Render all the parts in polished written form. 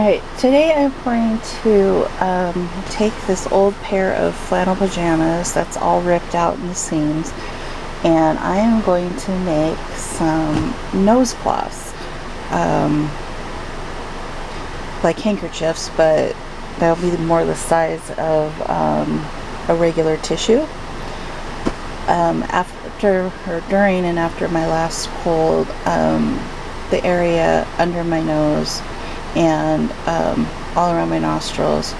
Alright, today I'm going to take this old pair of flannel pajamas that's all ripped out in the seams, and I am going to make some nose cloths, like handkerchiefs, but they'll be more the size of a regular tissue. After or during and after my last cold, the area under my nose and all around my nostrils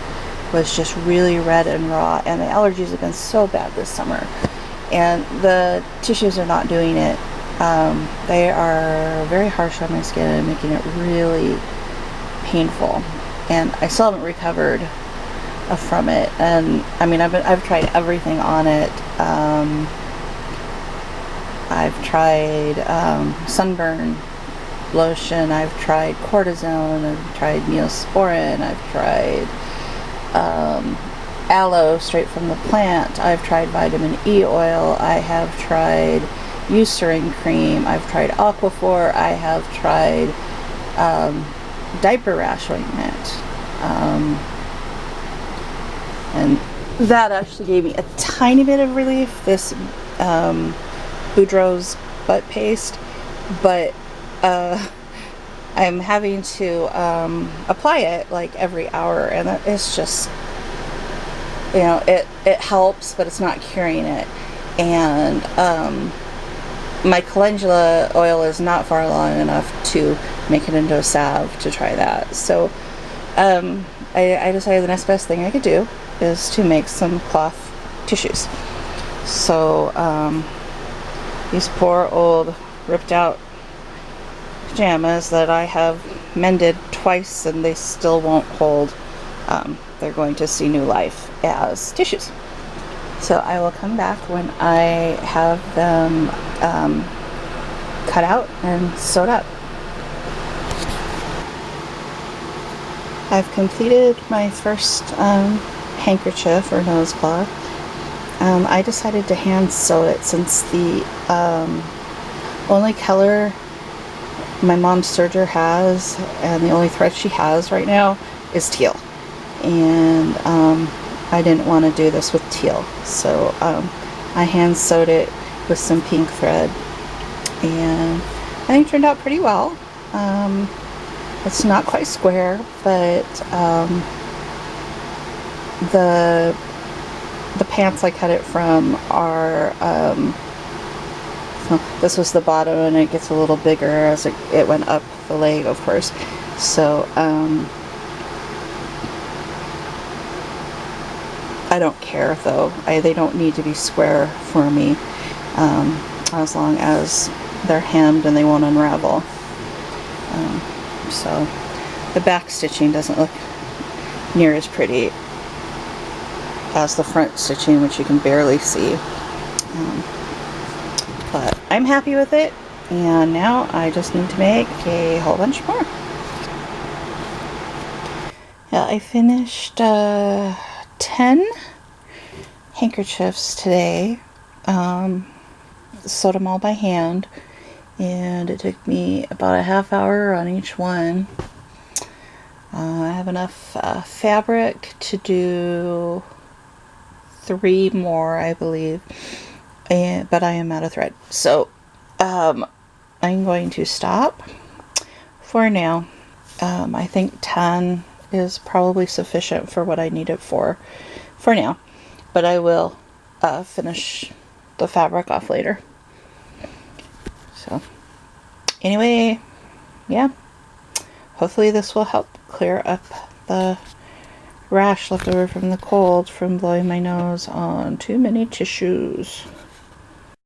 was just really red and raw, and the allergies have been so bad this summer, and the tissues are not doing it. They are very harsh on my skin and making it really painful, and I still haven't recovered from it. And I mean, I've tried everything on it. I've tried sunburn lotion, I've tried cortisone, I've tried neosporin, I've tried aloe straight from the plant, I've tried vitamin E oil, I have tried Eucerin cream, I've tried Aquaphor, I have tried diaper rash ointment, and that actually gave me a tiny bit of relief, this Boudreaux's butt paste, but I'm having to apply it like every hour, and it's just, you know, it helps, but it's not curing it. And my calendula oil is not far long enough to make it into a salve to try that. So I decided the next best thing I could do is to make some cloth tissues. So these poor old ripped out pajamas that I have mended twice and they still won't hold, they're going to see new life as tissues. So I will come back when I have them cut out and sewed up. I've completed my first handkerchief or nose cloth. I decided to hand sew it since the only color my mom's serger has, and the only thread she has right now, is teal, and I didn't want to do this with teal, so I hand sewed it with some pink thread, and I think it turned out pretty well. It's not quite square, but the pants I cut it from are this was the bottom, and it gets a little bigger as it went up the leg, of course. So I don't care though. They don't need to be square for me, as long as they're hemmed and they won't unravel. So the back stitching doesn't look near as pretty as the front stitching, which you can barely see. But I'm happy with it, and now I just need to make a whole bunch more. Yeah, I finished 10 handkerchiefs today. Sewed them all by hand, and it took me about a half hour on each one. I have enough fabric to do 3 more, I believe. But I am out of thread, so I'm going to stop for now. I think 10 is probably sufficient for what I need it for now, but I will finish the fabric off later. So anyway, yeah, hopefully this will help clear up the rash left over from the cold from blowing my nose on too many tissues.